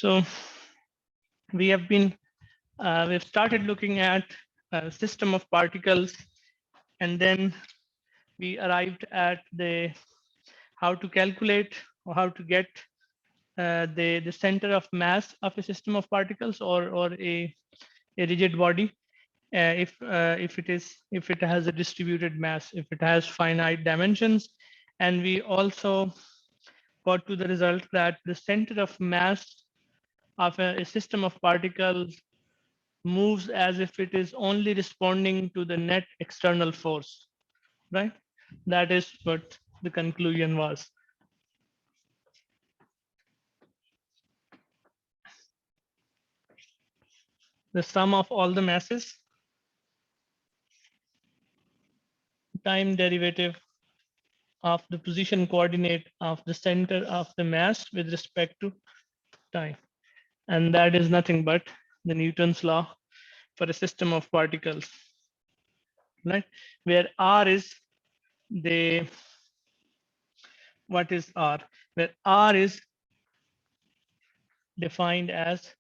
So we've started looking at a system of particles, and then we arrived at how to calculate or how to get the center of mass of a system of particles, or a rigid body, if it has a distributed mass, if it has finite dimensions. And we also got to the result that the center of mass of a system of particles moves as if it is only responding to the net external force, right? That is what the conclusion was. The sum of all the masses, time derivative of the position coordinate of the center of the mass with respect to time. And that is nothing but the Newton's law for a system of particles, right? Where R is what is R? Where R is defined as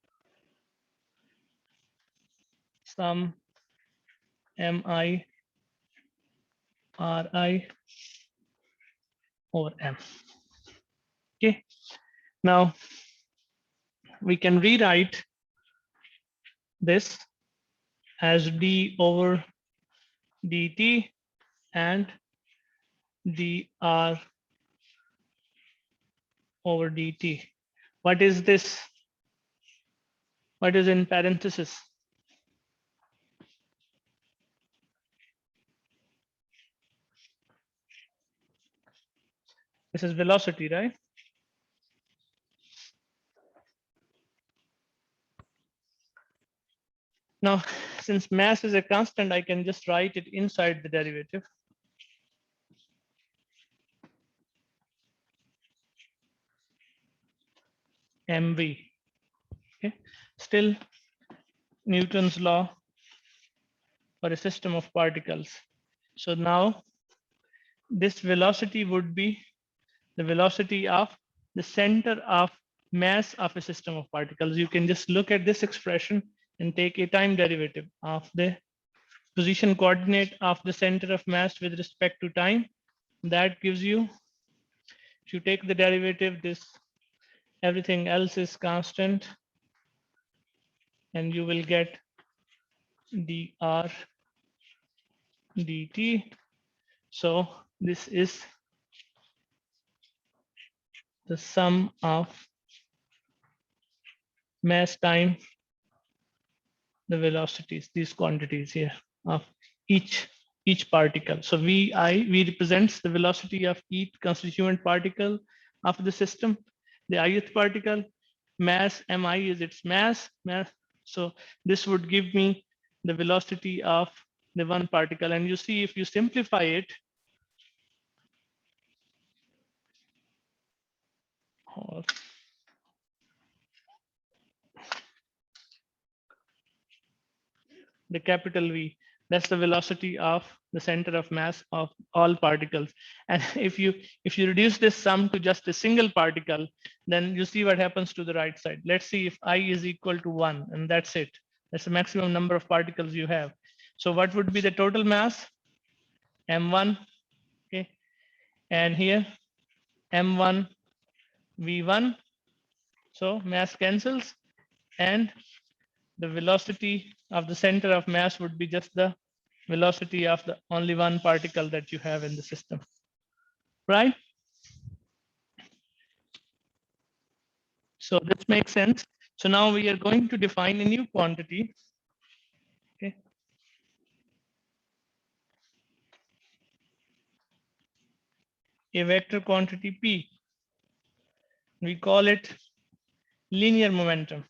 sum mi Ri over M. Okay. Now we can rewrite this as d over dt and dr over dt. What is this? What is in parenthesis? This is velocity, right? Now, since mass is a constant, I can just write it inside the derivative. mv. Okay. Still Newton's law for a system of particles. So now this velocity would be the velocity of the center of mass of a system of particles. You can just look at this expression and take a time derivative of the position coordinate of the center of mass with respect to time. That gives you, if you take the derivative, this everything else is constant, and you will get dr dt. So this is the sum of mass time the velocities, these quantities here of each particle. So vi represents the velocity of each constituent particle of the system. The ith particle, mass mi is its mass. So this would give me the velocity of the one particle. And you see, if you simplify it, or the capital V, that's the velocity of the center of mass of all particles. And if you reduce this sum to just a single particle, then you see what happens to the right side. Let's see if I is equal to 1, and that's it. That's the maximum number of particles you have. So what would be the total mass? M1, okay, and here M1 V1. So mass cancels, and the velocity of the center of mass would be just the velocity of the only one particle that you have in the system, right? So this makes sense. So now we are going to define a new quantity. Okay. A vector quantity P. We call it linear momentum.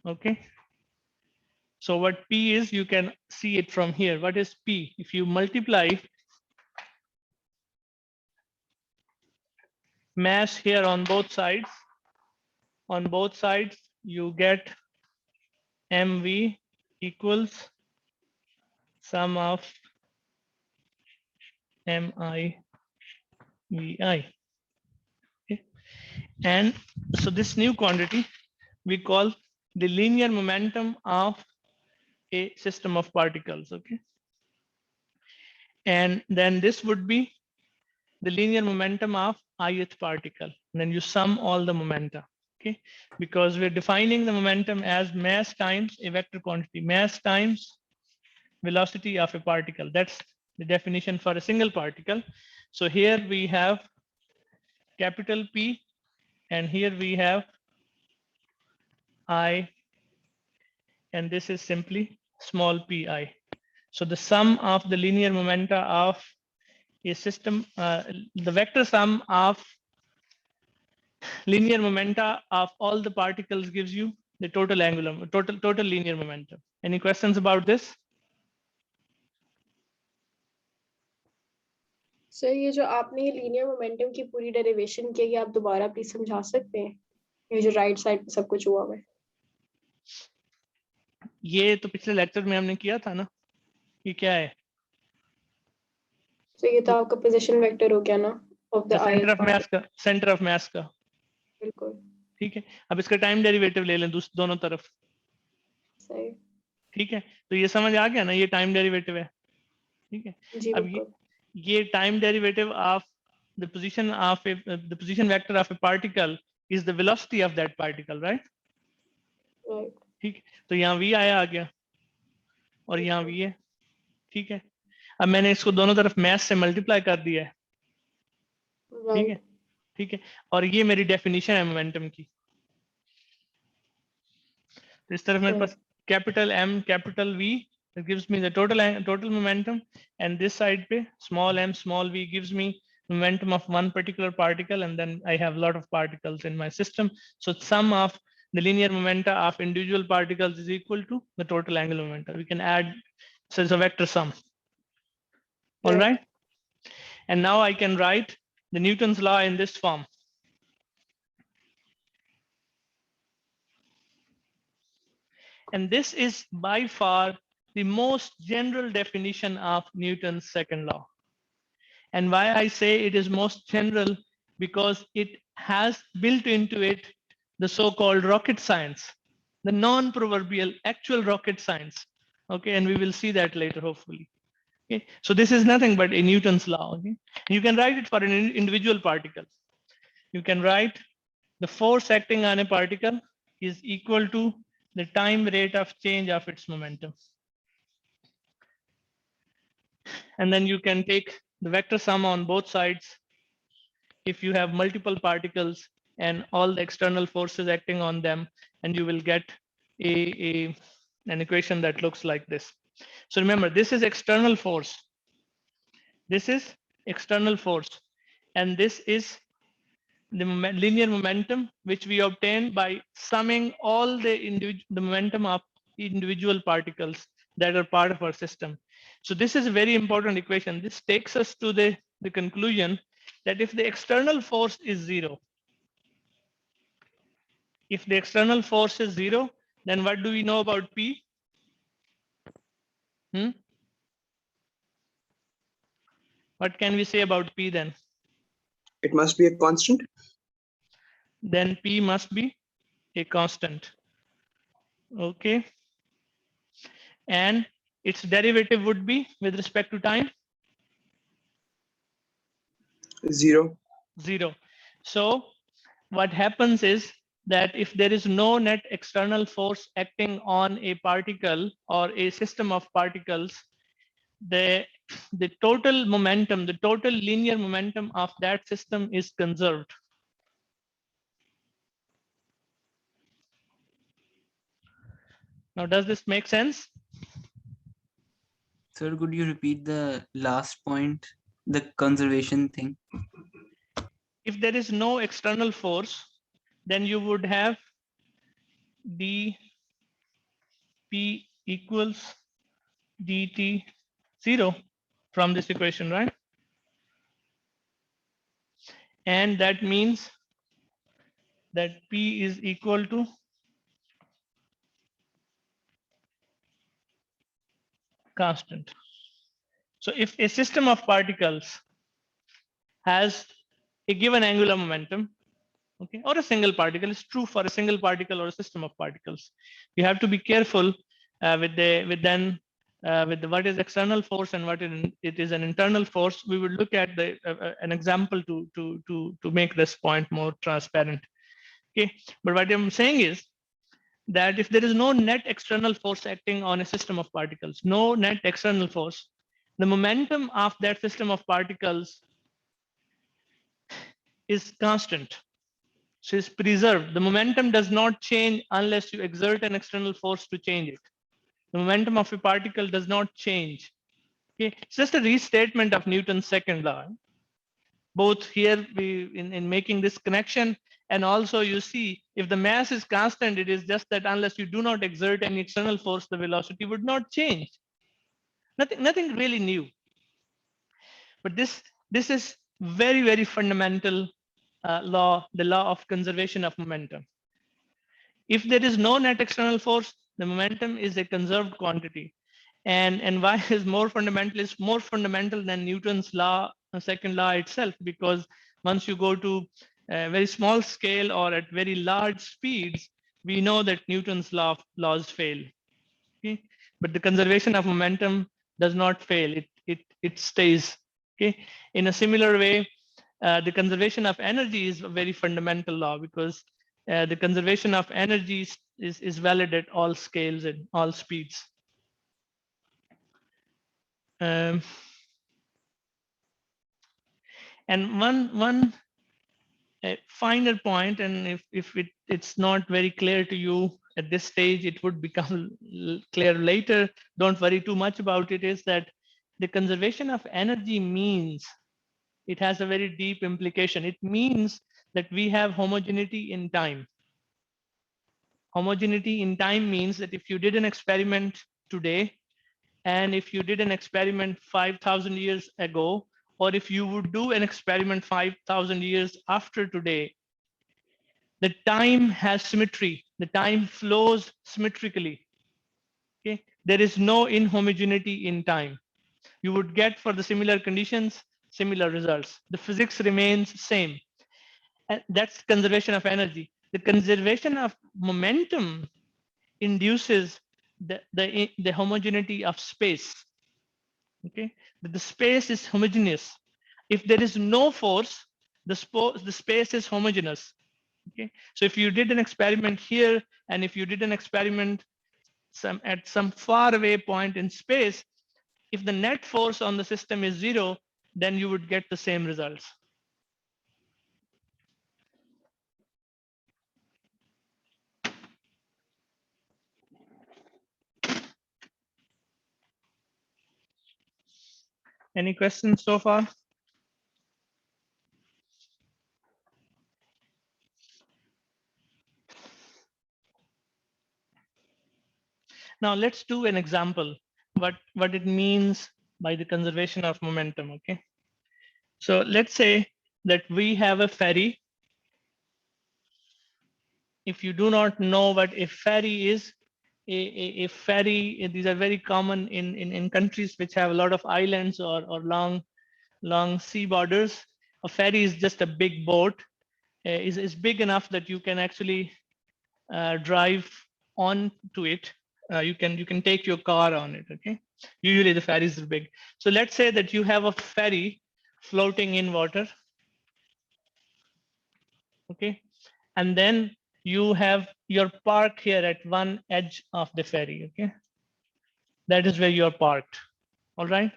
Okay. So what P is, you can see it from here. What is P? If you multiply mass here on both sides, you get mv equals sum of mi vi. Okay. And So this new quantity we call the linear momentum of a system of particles, okay? And then this would be the linear momentum of ith particle. And then you sum all the momenta, okay? Because we're defining the momentum as mass times a vector quantity, mass times velocity of a particle. That's the definition for a single particle. So here we have capital P, and here we have I, and this is simply small pi. So the sum of the linear momenta of a system, the vector sum of linear momenta of all the particles gives you the total angular, total linear momentum. Any questions about this? Sir ये जो आपने ये linear momentum की पूरी derivation की है, ये आप दोबारा प्लीज समझा सकते हैं? ये जो राइट साइड पे सब कुछ हुआ है, ये तो पिछले लेक्चर में हमने किया था ना, ये क्या है? तो ये तो आपका पोजीशन वेक्टर हो गया ना of the centre of mass particle. का, सेंटर ऑफ मास का, बिल्कुल ठीक है। अब इसका टाइम डेरिवेटिव ले लें दोनों तरफ, सही। ठीक है। तो ये समझ आ गया ना, ये टाइम डेरिवेटिव है, ठीक है। जी अब बिल्कुल। ये time derivative of the position vector of a particle is the velocity of that particle, right? Right ठीक, तो यहाँ v आया आ गया और यहाँ v है, ठीक है। अब मैंने इसको दोनों तरफ मैथ से मल्टीप्लाई कर दिया है, ठीक है, राइट ठीक है। और ये मेरी डेफिनेशन है मोमेंटम की। तो इस तरफ मेरे पास capital M capital V it gives me the total momentum, and this side पे small m small v gives me momentum of one particular particle, and then I have a lot of particles in my system. So sum of the linear momenta of individual particles is equal to the total angular momentum. We can add, so it's a vector sum. All right. And now I can write the Newton's law in this form. And this is by far the most general definition of Newton's second law. And why I say it is most general, because it has built into it the so-called rocket science, the non-proverbial actual rocket science. Okay, and we will see that later, hopefully. Okay, so this is nothing but a Newton's law. Okay, you can write it for an individual particle. You can write the force acting on a particle is equal to the time rate of change of its momentum. And then you can take the vector sum on both sides if you have multiple particles and all the external forces acting on them, and you will get an equation that looks like this. So remember, this is external force. This is external force, and this is the linear momentum, which we obtain by summing all the momentum of individual particles that are part of our system. So this is a very important equation. This takes us to the conclusion that if the external force is zero, if the external force is zero, then what do we know about P? What can we say about P then? It must be a constant. Then P must be a constant. Okay. And its derivative would be with respect to time? Zero. Zero. So what happens is that if there is no net external force acting on a particle or a system of particles, the total momentum, the total linear momentum of that system is conserved. Now, does this make sense? Sir, could you repeat the last point, the conservation thing? If there is no external force, then you would have dP equals dt 0 from this equation, right? And that means that P is equal to constant. So if a system of particles has a given angular momentum, okay, or a single particle. It's true for a single particle or a system of particles. You have to be careful with what is external force and what it is an internal force. We will look at an example to make this point more transparent. Okay, but what I'm saying is that if there is no net external force acting on a system of particles, no net external force, the momentum of that system of particles is constant. So it's preserved. The momentum does not change unless you exert an external force to change it. The momentum of a particle does not change. Okay, it's just a restatement of Newton's second law. Both here in making this connection, and also you see if the mass is constant, it is just that unless you do not exert any external force, the velocity would not change. Nothing really new. But this is very fundamental law, the law of conservation of momentum. If there is no net external force, the momentum is a conserved quantity. And why is more fundamental? It's more fundamental than Newton's law, second law itself, because once you go to a very small scale or at very large speeds, we know that Newton's laws fail. Okay? But the conservation of momentum does not fail. It stays. Okay. In a similar way, the conservation of energy is a very fundamental law, because the conservation of energy is valid at all scales and all speeds. And one finer point, and if it's not very clear to you at this stage, it would become clear later. Don't worry too much about it, is that the conservation of energy means, it has a very deep implication. It means that we have homogeneity in time. Homogeneity in time means that if you did an experiment today, and if you did an experiment 5,000 years ago, or if you would do an experiment 5,000 years after today, the time has symmetry. The time flows symmetrically. Okay? There is no inhomogeneity in time. You would get, for the similar conditions, similar results. The physics remains same. And that's conservation of energy. The conservation of momentum induces the homogeneity of space. Okay, the space is homogeneous. If there is no force, the space is homogeneous. Okay, so if you did an experiment here, and if you did an experiment at some far away point in space, if the net force on the system is 0, then you would get the same results. Any questions so far? Now let's do an example, what it means by the conservation of momentum, okay? So let's say that we have a ferry. If you do not know what a ferry is, a ferry, these are very common in countries which have a lot of islands or long sea borders. A ferry is just a big boat. Is big enough that you can actually drive on to it. You can take your car on it. Okay. Usually the ferries are big. So let's say that you have a ferry floating in water. Okay, and then you have your park here at one edge of the ferry. Okay, that is where you're parked. All right,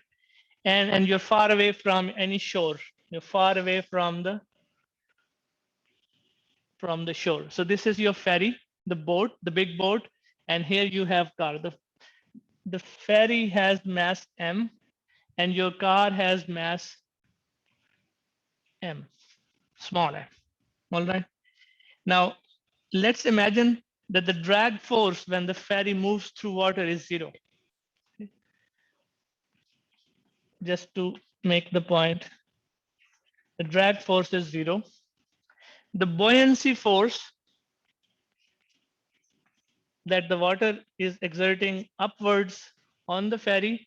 and you're far away from any shore. You're far away from the shore. So this is your ferry, the boat, the big boat, and here you have car. The ferry has mass m, and your car has mass m, small m. All right. Now let's imagine that the drag force when the ferry moves through water is 0. Just to make the point, the drag force is 0. The buoyancy force that the water is exerting upwards on the ferry,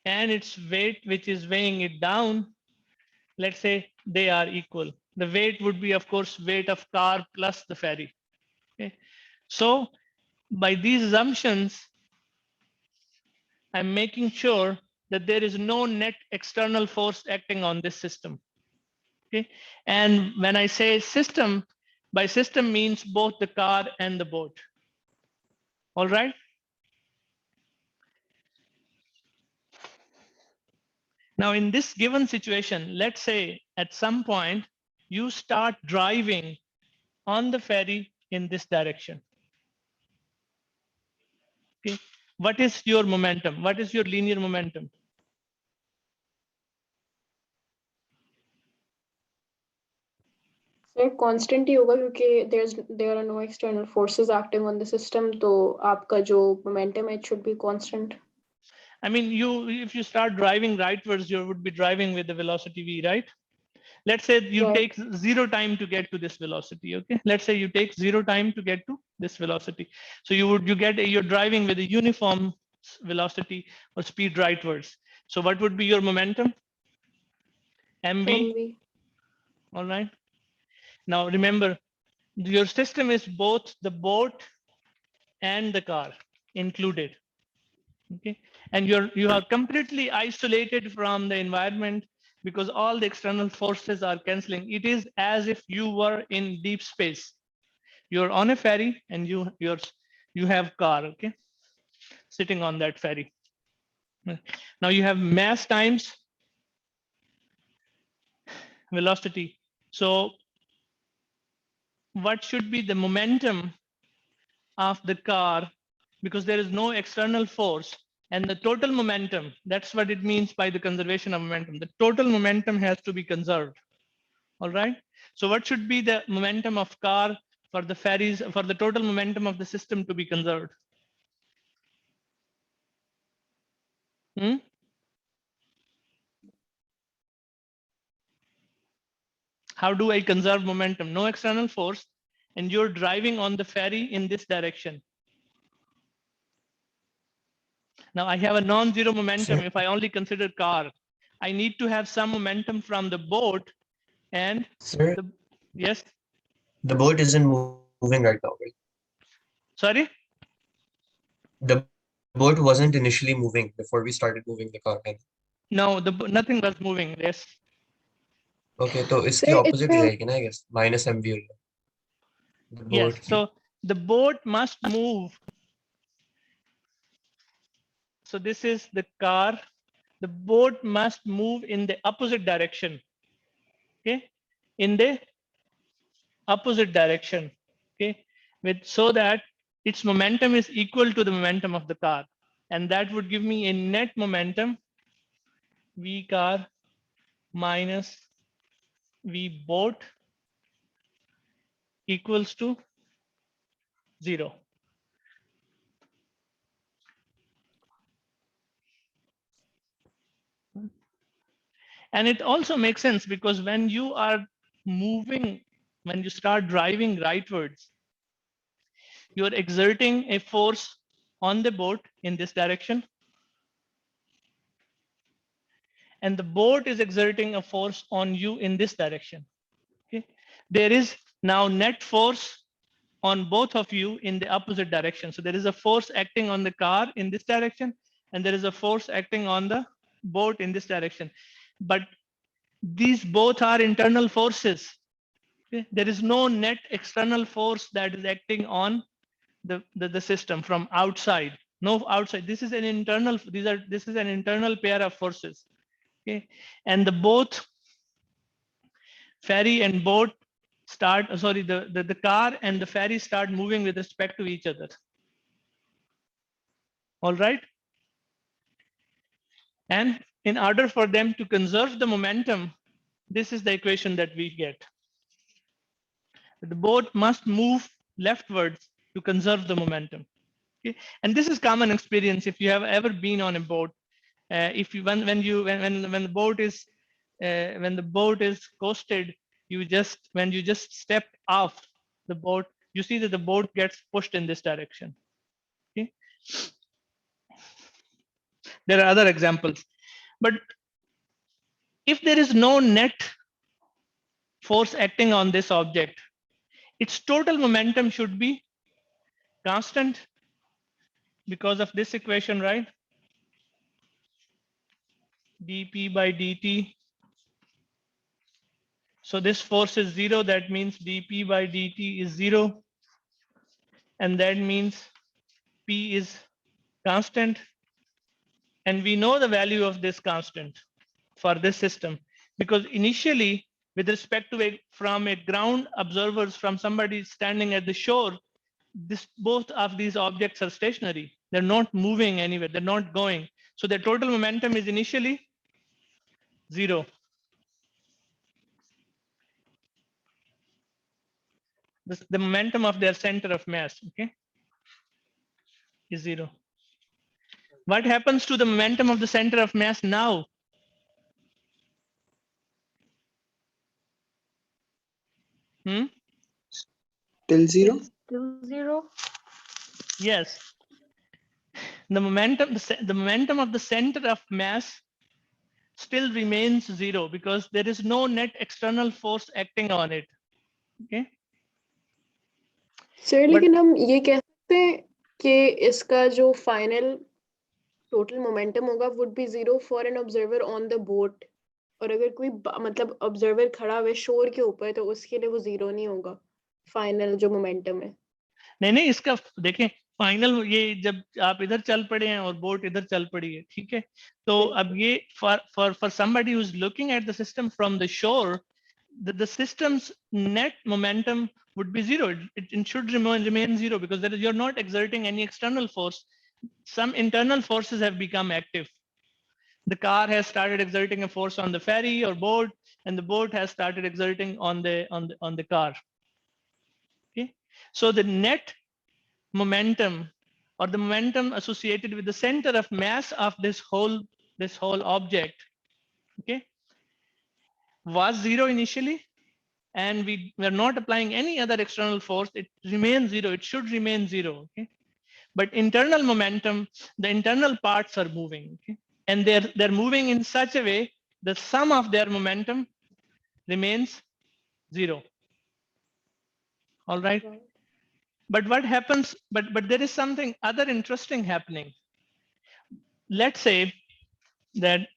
and its weight which is weighing it down, let's say they are equal. The weight would be, of course, weight of car plus the ferry. Okay. So by these assumptions, I'm making sure that there is no net external force acting on this system. Okay. And when I say system, by system means both the car and the boat. All right. Now, in this given situation, let's say at some point you start driving on the ferry in this direction. Okay. What is your momentum? What is your linear momentum? Sir constant ही होगा क्योंकि there are no external forces acting on the system, तो आपका जो momentum है it should be constant. I mean, if you start driving rightwards, you would be driving with the velocity v, right? Let's say you Right. take 0 time to get to this velocity. Okay, let's say you take 0 time to get to this velocity. So you're driving with a uniform velocity or speed rightwards. So what would be your momentum? mv. MV. All right. Now remember, your system is both the boat and the car included. Okay, and you are completely isolated from the environment because all the external forces are canceling. It is as if you were in deep space. You're on a ferry and you have car, okay, sitting on that ferry. Now you have mass times velocity. So what should be the momentum of the car, because there is no external force, and the total momentum, that's what it means by the conservation of momentum. The total momentum has to be conserved. All right. So what should be the momentum of car for the ferries, for the total momentum of the system to be conserved? How do I conserve momentum? No external force, and you're driving on the ferry in this direction. Now I have a non-zero momentum. Sir. If I only consider car, I need to have some momentum from the boat and Sir, yes. the boat isn't moving right now, right? Sorry? The boat wasn't initially moving before we started moving the car. Right? No, nothing was moving. Yes. Okay, so इसकी Sir, opposite ही इसमें जाएगी ना, I guess. Minus MV होगा. The Yes. boat. So the boat must move. So this is the car. The boat must move in the opposite direction. Okay. In the opposite direction. Okay. So that its momentum is equal to the momentum of the car. And that would give me a net momentum V car minus V boat equals to 0. And it also makes sense because when you are moving, when you start driving rightwards, you're exerting a force on the boat in this direction. And the boat is exerting a force on you in this direction. Okay. There is now net force on both of you in the opposite direction. So there is a force acting on the car in this direction, and there is a force acting on the boat in this direction. But these both are internal forces. Okay? There is no net external force that is acting on the system from outside. No outside. This is an internal. This is an internal pair of forces. Okay, and the both ferry and boat start. Sorry, the car and the ferry start moving with respect to each other. All right. And in order for them to conserve the momentum, this is the equation that we get. The boat must move leftwards to conserve the momentum. Okay? And this is common experience. If you have ever been on a boat, if you when the boat is coasted, when you just step off the boat, you see that the boat gets pushed in this direction. Okay? There are other examples, but if there is no net force acting on this object, its total momentum should be constant because of this equation, right? dp by dt. So this force is 0. That means dp by dt is 0. And that means P is constant. And we know the value of this constant for this system, because initially, with respect to from a ground observers, from somebody standing at the shore, both of these objects are stationary. They're not moving anywhere. They're not going. So their total momentum is initially 0. The momentum of their center of mass, okay, is 0. What happens to the momentum of the center of mass now? Till 0. Still 0. Yes. The momentum of the center of mass still remains 0 because there is no net external force acting on it. Okay. Sir लेकिन हम ये कह सकते हैं कि इसका जो final total momentum होगा would be 0 for an observer on the boat, और अगर कोई मतलब ऑब्जर्वर खड़ा हुआ शोर के ऊपर तो उसके लिए वो 0 नहीं होगा फाइनल जो मोमेंटम है। नहीं, इसका देखें फाइनल, ये जब आप इधर चल पड़े हैं और बोट इधर चल पड़ी है, ठीक है, तो अब ये for somebody who is looking at the system from the shore, the system's net momentum would be 0. It should remain 0 because you're not exerting any external force. Some internal forces have become active. The car has started exerting a force on the ferry or boat, and the boat has started exerting on the car. Okay, so the net momentum or the momentum associated with the center of mass of this whole object, okay, was 0 initially, and we were not applying any other external force. It remains 0. It should remain 0. Okay, but internal momentum, the internal parts are moving. Okay, and they're moving in such a way the sum of their momentum remains 0. All right. But what happens? But there is something other interesting happening. Let's say that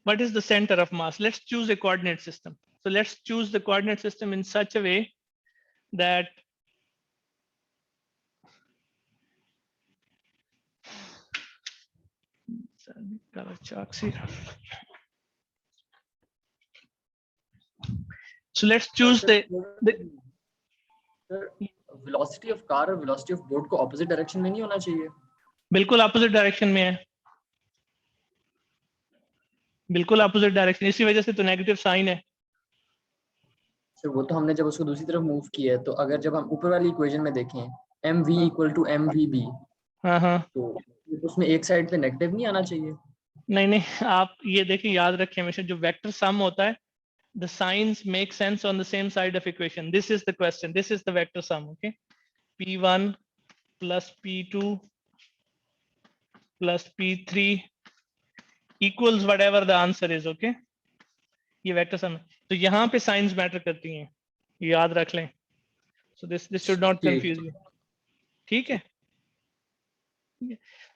what is the center of mass? Let's choose a coordinate system. So let's choose the coordinate system in such a way that so let's choose the velocity of car और velocity of boat को opposite direction में नहीं होना चाहिए? बिल्कुल opposite direction में है, बिल्कुल opposite direction, इसी वजह से तो negative sign है। सर वो तो हमने जब उसको दूसरी तरफ मूव किया है, तो अगर जब हम ऊपर वाली इक्वेशन में देखें mv equal to mvb, हाँ, तो उसमें एक साइड पे नेगेटिव नहीं आना चाहिए? नहीं, आप ये देखिए, याद रखें हमेशा जो वेक्टर सम होता है, the signs make sense on the same side of equation. This is the question. This is the vector sum. Okay, p1 plus p2 plus p3 equals whatever the answer is. Okay, ये vector sum है, तो यहाँ पे science matter करती हैं, याद रख लें. So this should not confuse you. ठीक है,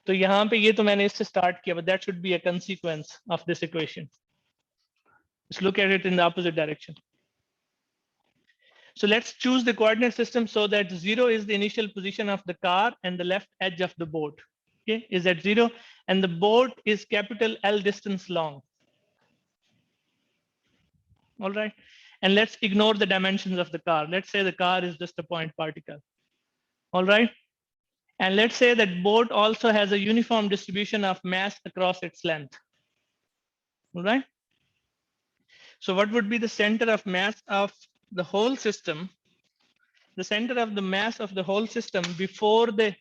तो यहाँ पे ये तो मैंने इससे स्टार्ट किया, but that should be a consequence of this equation. Let's look at it in the opposite direction. So let's choose the coordinate system so that 0 is the initial position of the car and the left edge of the boat. Okay, is at 0, and the boat is capital L distance long. All right, and let's ignore the dimensions of the car. Let's say the car is just a point particle. All right, and let's say that boat also has a uniform distribution of mass across its length. All right. So what would be the center of mass of the whole system? The center of the mass of the whole system before the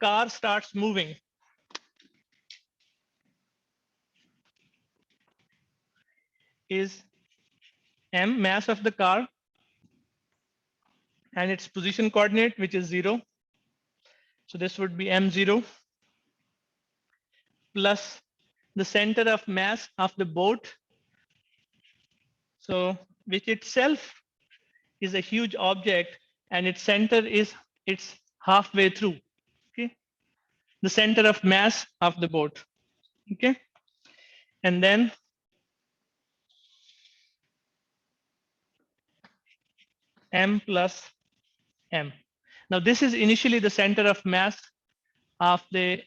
car starts moving is m, mass of the car, and its position coordinate, which is 0. So this would be m0 plus the center of mass of the boat. So which itself is a huge object and its center is it's halfway through. Okay. The center of mass of the boat. Okay. And then m plus m. Now this is initially the center of mass of the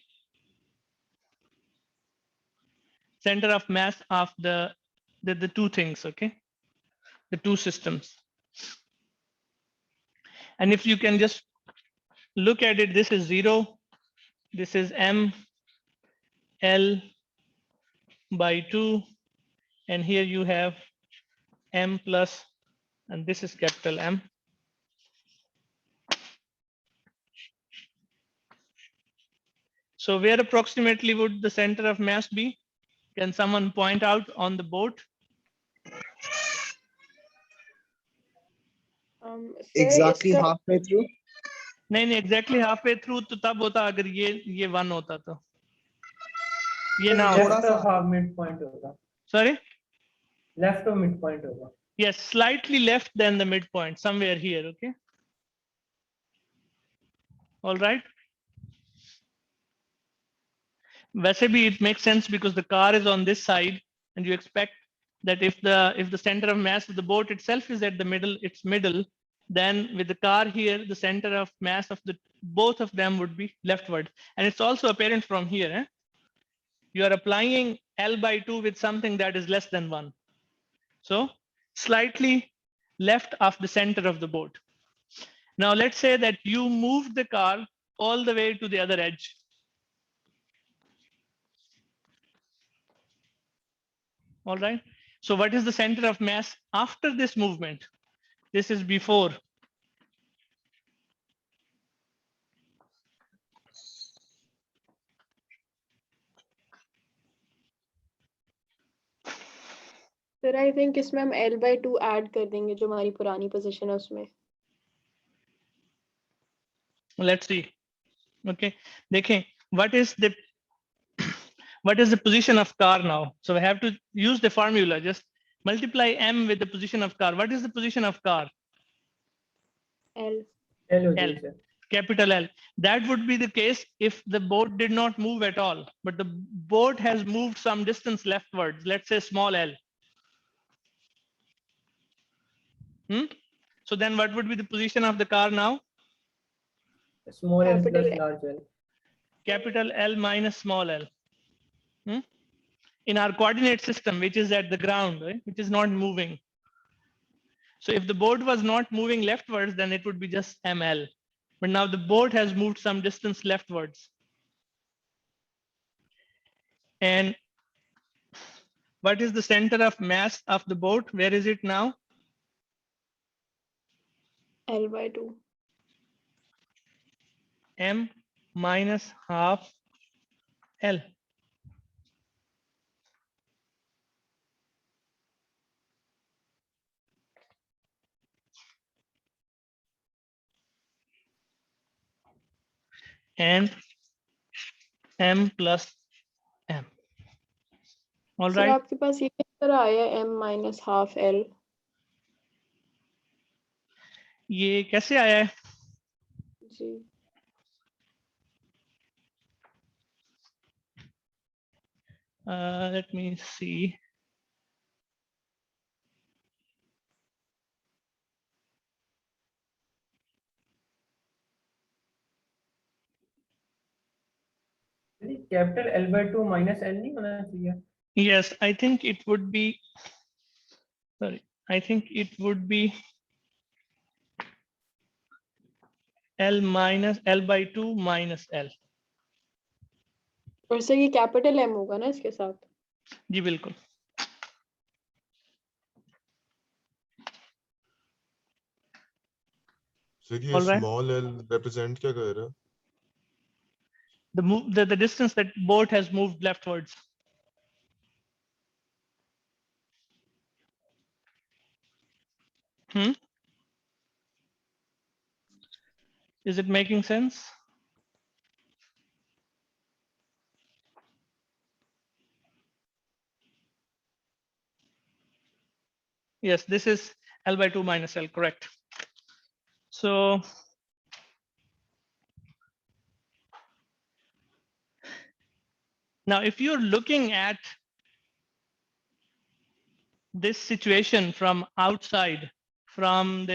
the two things, okay? The two systems. And if you can just look at it, this is 0, this is m L by 2, and here you have m plus, and this is capital M. So where approximately would the center of mass be? Can someone point out on the boat? sir, Exactly इसका halfway through. नहीं exactly halfway through तो तब होता अगर ये 1 होता तो ये ना थोड़ा होता. सा लेफ्ट ऑफ मिड पॉइंट होगा, Sorry? Left of mid point होगा. Yes, slightly left than the midpoint, somewhere here, okay? All right. वैसे भी it makes sense because the car is on this side and you expect that if the center of mass of the boat itself is at the middle, its middle, then with the car here, the center of mass of the both of them would be leftward. And it's also apparent from here. Eh? You are applying L by 2 with something that is less than 1. So slightly left of the center of the boat. Now let's say that you moved the car all the way to the other edge. All right. So what is the center of mass after this movement? This is before. sir, I think इसमें हम L by 2 add कर देंगे जो हमारी पुरानी position है उसमें. Let's see. Okay. देखें what is the position of car now? So we have to use the formula. Just multiply m with the position of car. What is the position of car? L. L हो L. जाएगी sir. Capital L. That would be the case if the boat did not move at all, but the boat has moved some distance leftwards. Let's say small L. So then what would be the position of the car now? Small L Capital plus L. Large L. Capital L minus small l. In our coordinate system, which is at the ground, right? Which is not moving. So if the boat was not moving leftwards, then it would be just ml. But now the boat has moved some distance leftwards. And what is the center of mass of the boat? Where is it now? L by 2. M minus half L. And M plus M. All Sir, right. आपके पास ये किस तरह आया M minus half L? ये कैसे आया है? जी. Let me see. Capital L by 2 minus L नहीं होना चाहिए. Yes, I think it would be, sorry, I think it would be L minus L by 2 minus L. और सर ये capital M होगा ना इसके साथ? जी बिल्कुल. सर ये All right. Small L represent क्या कर रहा है? The distance that boat has moved leftwards. Is it making sense? Yes, this is L/2 minus L, correct. So now if you're looking at this situation from outside, from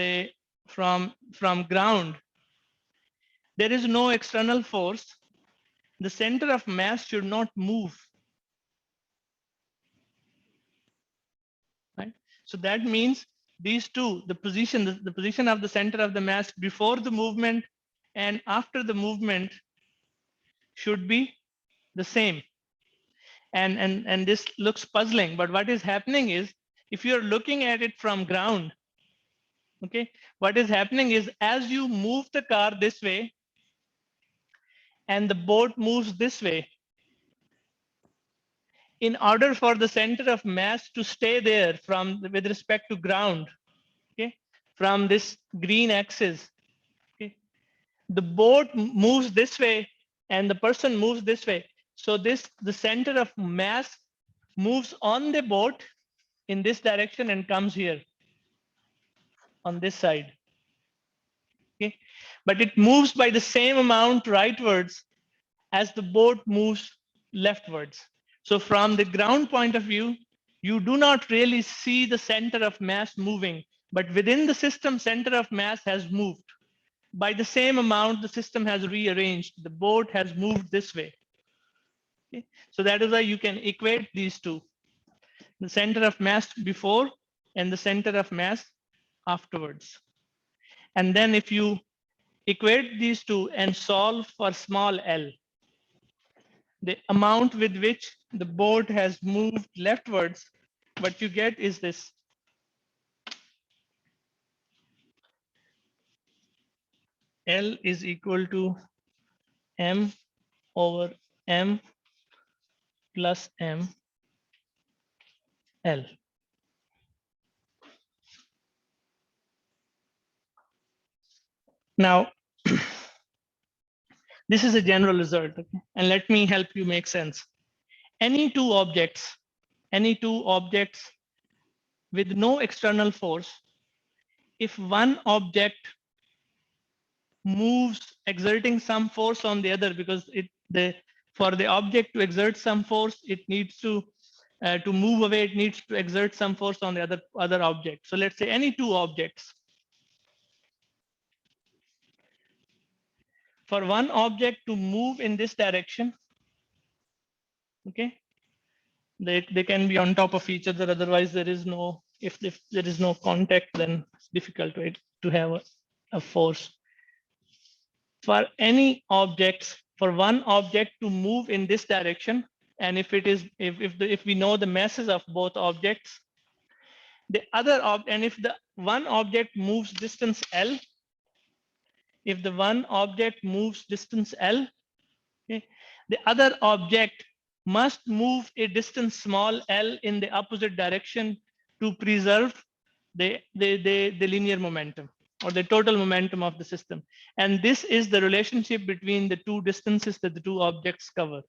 ground, there is no external force. The center of mass should not move. Right? So that means these two, the position of the center of the mass before the movement and after the movement should be the same. And this looks puzzling, but what is happening is, if you're looking at it from ground, okay, what is happening is, as you move the car this way and the boat moves this way, in order for the center of mass to stay there with respect to ground, okay, from this green axis, okay, the boat moves this way and the person moves this way. So the center of mass moves on the boat in this direction and comes here on this side. Okay, but it moves by the same amount rightwards as the boat moves leftwards. So from the ground point of view, you do not really see the center of mass moving, but within the system, center of mass has moved. By the same amount, the system has rearranged. The boat has moved this way. Okay? So that is why you can equate these two, the center of mass before and the center of mass afterwards. And then if you equate these two and solve for small l, the amount with which the boat has moved leftwards, what you get is this. L is equal to m over m plus m L. Now, this is a general result, okay? And let me help you make sense. Any two objects with no external force, if one object moves exerting some force on the other, because for the object to exert some force, it needs to move away, it needs to exert some force on the other object. So let's say any two objects. For one object to move in this direction, okay, they can be on top of each other. Otherwise, there is no, if there is no contact, then it's difficult to have a force. For any objects, for one object to move in this direction, and if we know the masses of both objects, and if the one object moves distance L, if the one object moves distance L, okay, the other object must move a distance small l in the opposite direction to preserve the linear momentum or the total momentum of the system. And this is the relationship between the two distances that the two objects cover.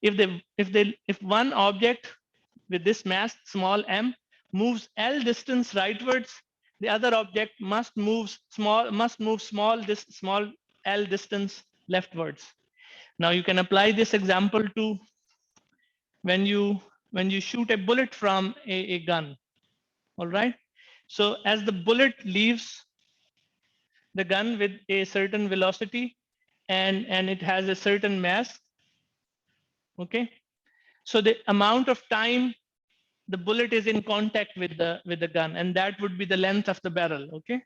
If one object with this mass small m moves L distance rightwards, the other object must move small L distance leftwards. Now you can apply this example to when you shoot a bullet from a gun. All right. So as the bullet leaves the gun with a certain velocity and it has a certain mass. Okay. So the amount of time the bullet is in contact with the gun, and that would be the length of the barrel. Okay.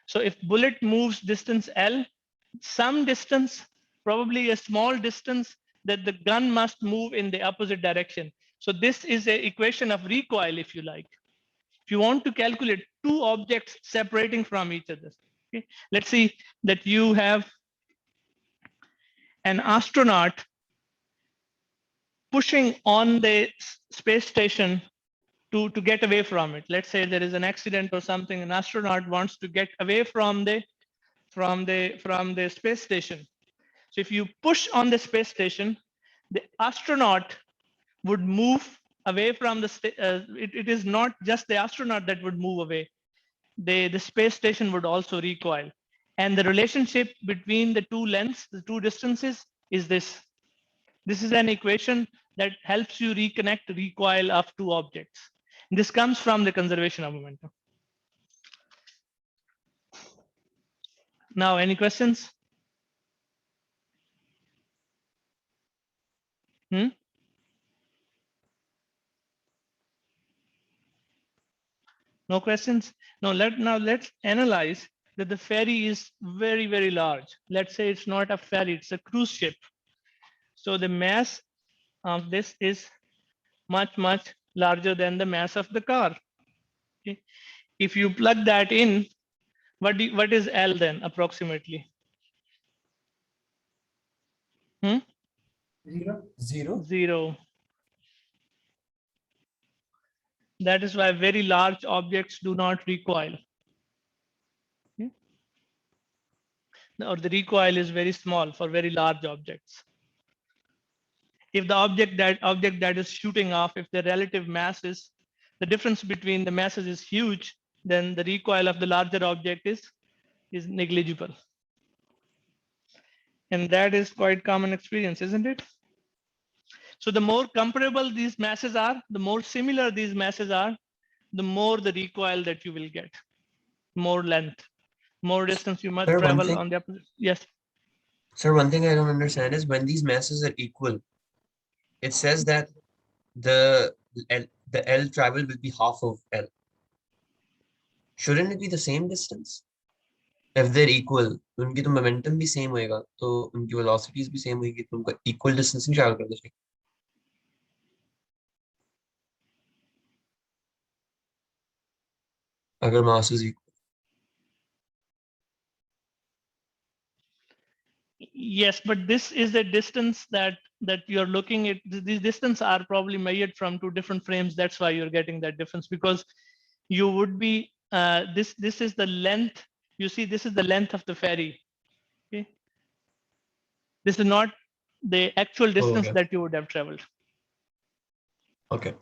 So if bullet moves distance L, some distance, probably a small distance, that the gun must move in the opposite direction. So this is an equation of recoil, if you like. If you want to calculate two objects separating from each other, okay? Let's see that you have an astronaut pushing on the space station to get away from it. Let's say there is an accident or something, an astronaut wants to get away from the space station. So if you push on the space station, the astronaut would move away from it is not just the astronaut that would move away. The space station would also recoil. And the relationship between the two lengths, the two distances, is this. This is an equation that helps you reconnect recoil of two objects. This comes from the conservation of momentum. Now, any questions? No questions? Now let's analyze that the ferry is very, very large. Let's say it's not a ferry, it's a cruise ship. So the mass of this is much, much larger than the mass of the car. Okay. If you plug that in, what is L then approximately? Zero. That is why very large objects do not recoil. Okay. Or the recoil is very small for very large objects. If the object that is shooting off, if the relative mass is, the difference between the masses is huge, then the recoil of the larger object is negligible. And that is quite common experience, isn't it? So the more comparable these masses are, the more similar these masses are, the more the recoil that you will get, more length, more distance you must Sir, one travel thing- on the opposite. Yes. Sir, one thing I don't understand is when these masses are equal, it says that the L travel will be half of L. Shouldn't it be the same distance? If they're equal, तो उनकी तो momentum भी same होएगा, तो उनकी velocities भी same होएगी, तो उनका equal distance नहीं travel करना चाहिए. अगर mass is equal. Yes, but this is the distance that you're looking at. These distance are probably measured from two different frames. That's why you're getting that difference, because you would be this is the length. You see, this is the length of the ferry. Okay, this is not the actual distance okay. that you would have traveled. Okay.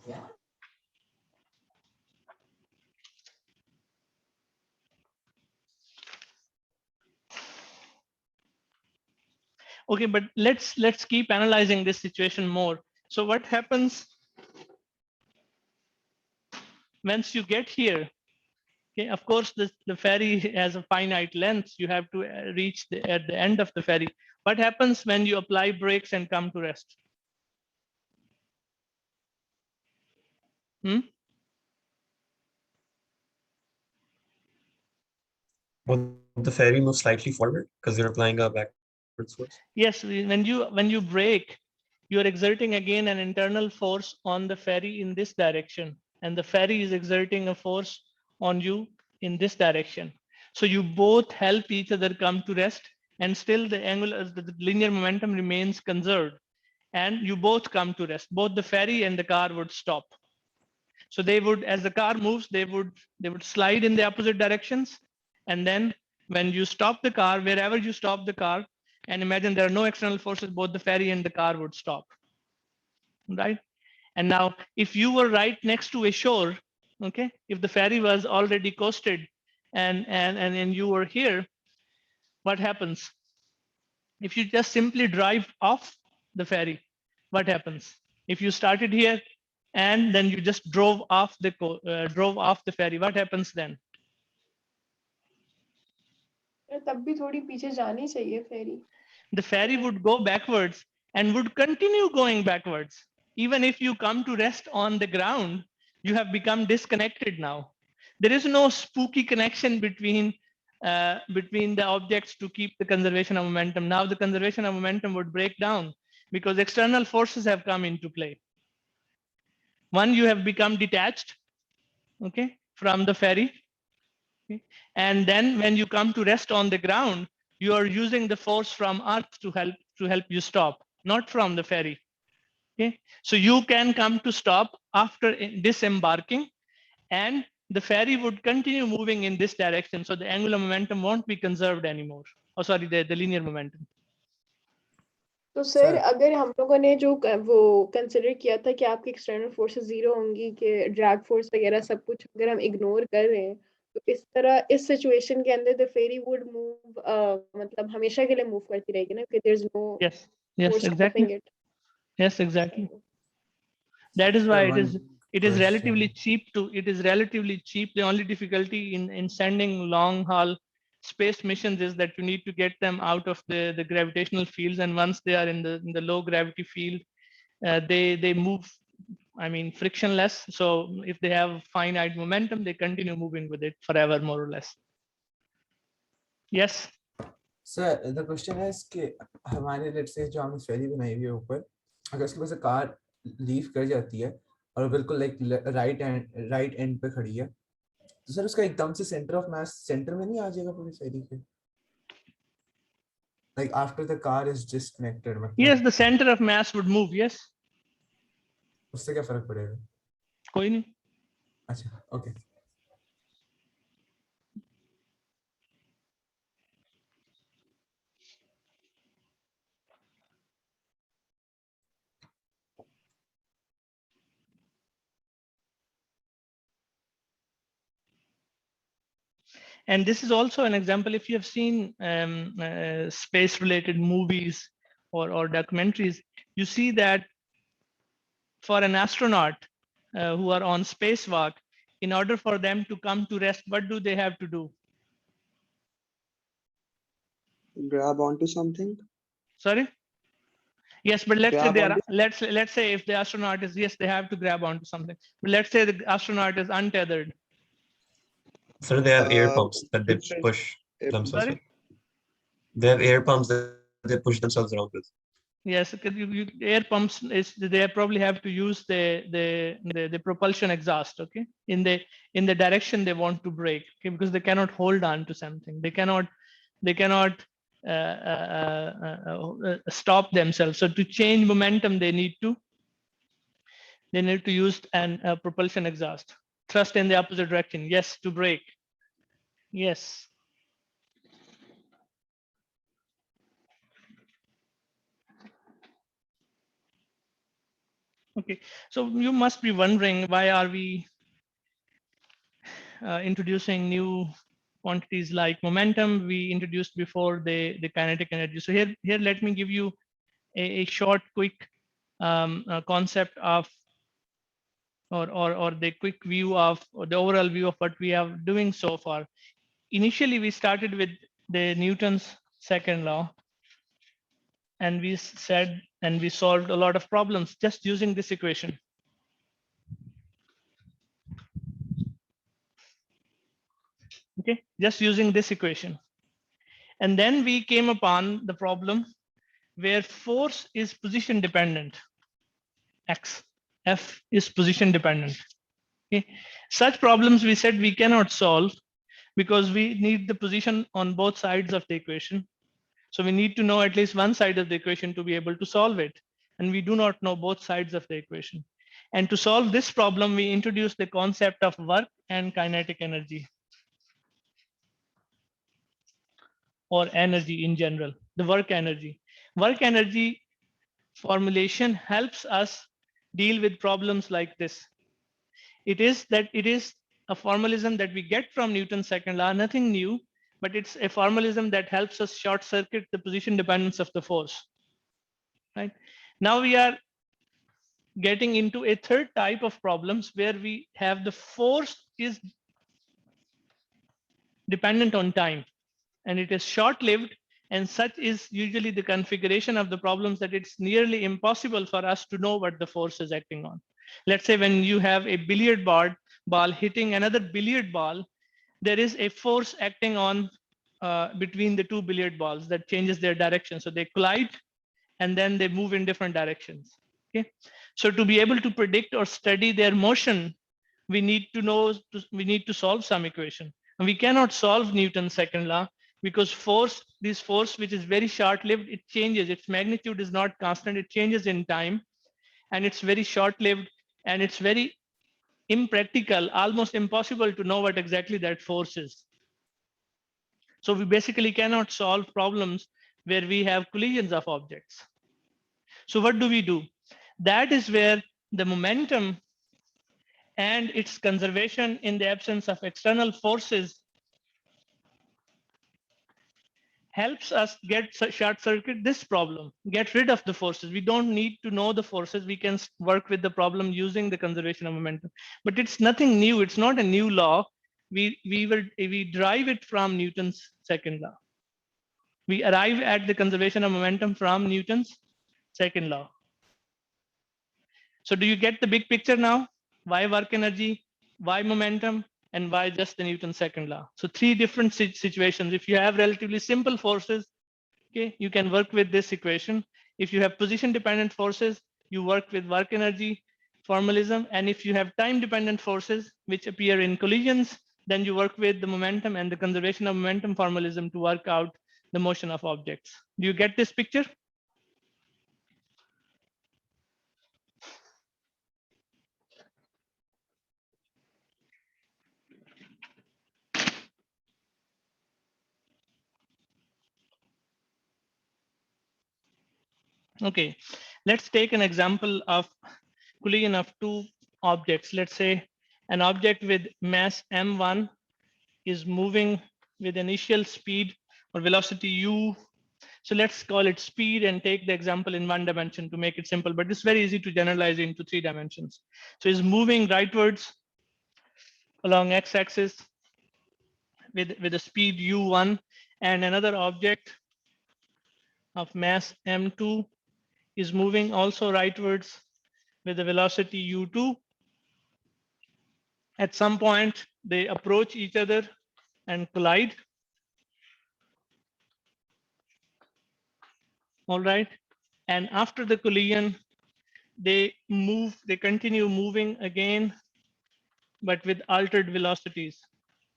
Okay, but let's keep analyzing this situation more. So what happens once you get here? Okay, of course, the ferry has a finite length. You have to reach at the end of the ferry. What happens when you apply brakes and come to rest? Will the ferry move slightly forward because they're applying a backwards force? Yes, when you brake, you're exerting again an internal force on the ferry in this direction, and the ferry is exerting a force on you in this direction. So you both help each other come to rest, and still the linear momentum remains conserved, and you both come to rest. Both the ferry and the car would stop. So they would, as the car moves, they would slide in the opposite directions, and then when you stop the car, wherever you stop the car, and imagine there are no external forces, both the ferry and the car would stop, right? And now, if you were right next to a shore, okay, if the ferry was already coasted and you were here, what happens? If you just simply drive off the ferry, what happens? If you started here and then you just drove off the ferry, what happens then? तब भी थोड़ी पीछे जानी चाहिए फेरी. The ferry would go backwards and would continue going backwards. Even if you come to rest on the ground, you have become disconnected now. There is no spooky connection between the objects to keep the conservation of momentum. Now the conservation of momentum would break down because external forces have come into play. One, you have become detached, okay, from the ferry. Okay? And then when you come to rest on the ground, you are using the force from earth to help you stop, not from the ferry. Okay, so you can come to stop after disembarking, and the ferry would continue moving in this direction. So the angular momentum won't be conserved anymore. Oh, sorry, the linear momentum. तो sir Sir. अगर हम लोगों ने जो वो consider किया था कि आपकी एक्सटर्नल फोर्सेस जीरो होंगी, कि ड्रैग फोर्स वगैरह सब कुछ अगर हम इग्नोर कर रहे हैं, तो इस तरह इस सिचुएशन के अंदर द फेरी वुड मूव, मतलब हमेशा के लिए मूव करती रहेगी ना, कि there is no Yes, yes, force exactly. Stopping it. Yes, exactly. That is Sir, why one it is relatively question. cheap to it is relatively cheap. The only difficulty in sending long haul space missions is that you need to get them out of the gravitational fields, and once they are in the low gravity field, they move, I mean, frictionless. So if they have finite momentum, they continue moving with it forever, more or less. Yes. Sir, the question is कि हमारे let's say जो हमने फेरी बनाई हुई है ऊपर, अगर उसके पास से कार लीव कर जाती है और बिल्कुल लाइक राइट एंड पे खड़ी है, तो सर उसका एकदम से सेंटर ऑफ मास सेंटर में नहीं आ जाएगा पूरी फेरी के? Like after the car is disconnected, Yes, मतलब the center of mass would move. Yes. उससे क्या फर्क पड़ेगा? कोई नहीं. अच्छा, okay. And this is also an example, if you have seen space related movies or documentaries, you see that for an astronaut who are on spacewalk, in order for them to come to rest, what do they have to do? Grab onto something. Sorry. Yes, but let's say Grab they are, onto. let's say if the astronaut is, yes, they have to grab onto something, but let's say the astronaut is untethered. So they have air pumps that they Push it. push Air themselves Sorry. with. They have air pumps that they push themselves around with. Yes, because air pumps is they probably have to use the propulsion exhaust, okay, in the direction they want to brake, okay, because they cannot hold on to something. They cannot stop themselves. So to change momentum, they need to use an propulsion exhaust. Thrust in the opposite direction. Yes, to brake. Yes. Okay, so you must be wondering, why are we introducing new quantities like momentum? We introduced before the kinetic energy. So here let me give you a short, quick concept of or the quick view of, or the overall view of what we are doing so far. Initially, we started with the Newton's second law, and we said, and we solved a lot of problems just using this equation. Okay, just using this equation. And then we came upon the problem where force is position dependent. F is position dependent. Okay, such problems we said we cannot solve because we need the position on both sides of the equation. So we need to know at least one side of the equation to be able to solve it. And we do not know both sides of the equation. And to solve this problem, we introduced the concept of work and kinetic energy, or energy in general, the work energy. Work energy formulation helps us deal with problems like this. It is a formalism that we get from Newton's second law, nothing new, but it's a formalism that helps us short circuit the position dependence of the force. Right? Now we are getting into a third type of problems where we have the force is dependent on time and it is short-lived, and such is usually the configuration of the problems that it's nearly impossible for us to know what the force is acting on. Let's say when you have a billiard ball hitting another billiard ball, there is a force acting on between the two billiard balls that changes their direction. So they collide and then they move in different directions. Okay, so to be able to predict or study their motion, we need to solve some equation, and we cannot solve Newton's second law because this force, which is very short-lived, it changes. Its magnitude is not constant; it changes in time, and it's very short-lived, and it's very impractical, almost impossible to know what exactly that force is. So we basically cannot solve problems where we have collisions of objects. So what do? That is where the momentum and its conservation in the absence of external forces helps us short circuit this problem, get rid of the forces. We don't need to know the forces. We can work with the problem using the conservation of momentum. But it's nothing new. It's not a new law. We derive it from Newton's second law. We arrive at the conservation of momentum from Newton's second law. So do you get the big picture now? Why work energy, why momentum, and why just the Newton's second law? So three different situations. If you have relatively simple forces, okay, you can work with this equation. If you have position dependent forces, you work with work energy formalism. And if you have time dependent forces which appear in collisions, then you work with the momentum and the conservation of momentum formalism to work out the motion of objects. Do you get this picture? Okay, let's take an example of collision of two objects. Let's say an object with mass m1 is moving with initial speed or velocity u. So let's call it speed and take the example in one dimension to make it simple, but it's very easy to generalize into 3 dimensions. So it's moving rightwards along x-axis with a speed u1, and another object of mass m2 is moving also rightwards with the velocity u2. At some point, they approach each other and collide. All right. And after the collision, they continue moving again, but with altered velocities,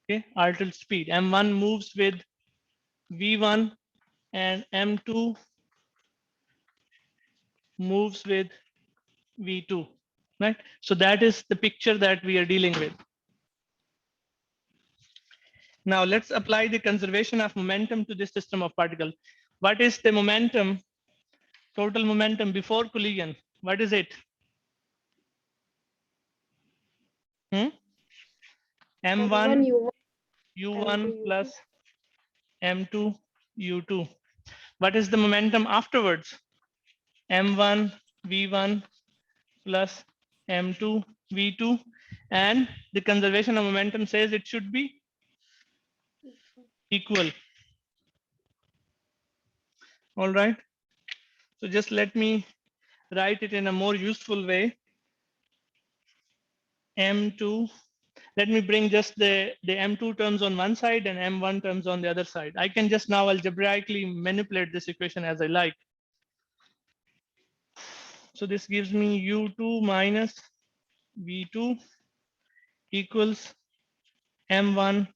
okay, altered speed. M1 moves with V1 and M2 moves with V2, right? So that is the picture that we are dealing with. Now let's apply the conservation of momentum to this system of particles. What is the momentum, total momentum before collision? What is it? M1 M1 U1 M2 plus M2 U2. What is the momentum afterwards? M1 V1 plus M2 V2, and the conservation of momentum says it should be equal. All right. So just let me write it in a more useful way. M2, let me bring just the M2 terms on one side and M1 terms on the other side. I can just now algebraically manipulate this equation as I like. So this gives me U2 minus V2 equals M1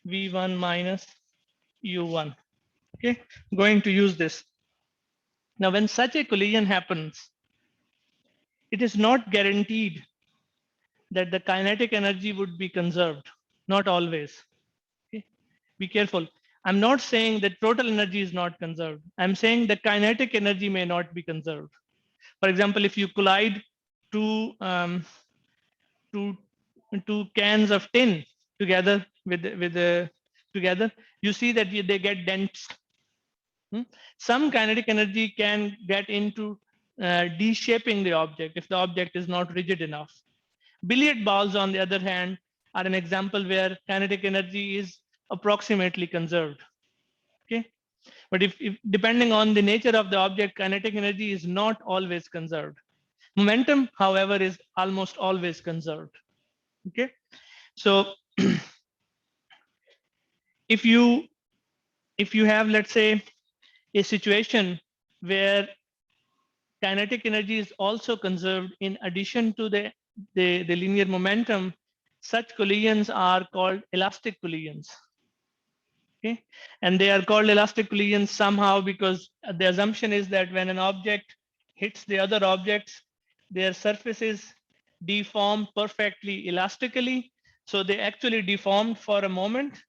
V1 minus U1. Okay, I'm going to use this. Now, when such a collision happens, it is not guaranteed that the kinetic energy would be conserved. Not always. Okay, be careful. I'm not saying that total energy is not conserved. I'm saying the kinetic energy may not be conserved. For example, if you collide two cans of tin together together, you see that they get dents. Some kinetic energy can get into de-shaping the object if the object is not rigid enough. Billiard balls, on the other hand, are an example where kinetic energy is approximately conserved. Okay, but if depending on the nature of the object, kinetic energy is not always conserved. Momentum, however, is almost always conserved. Okay, so if you have, let's say, a situation where kinetic energy is also conserved in addition to the linear momentum, such collisions are called elastic collisions. Okay, and they are called elastic collisions somehow because the assumption is that when an object hits the other objects, their surfaces deform perfectly elastically. So they actually deformed for a moment,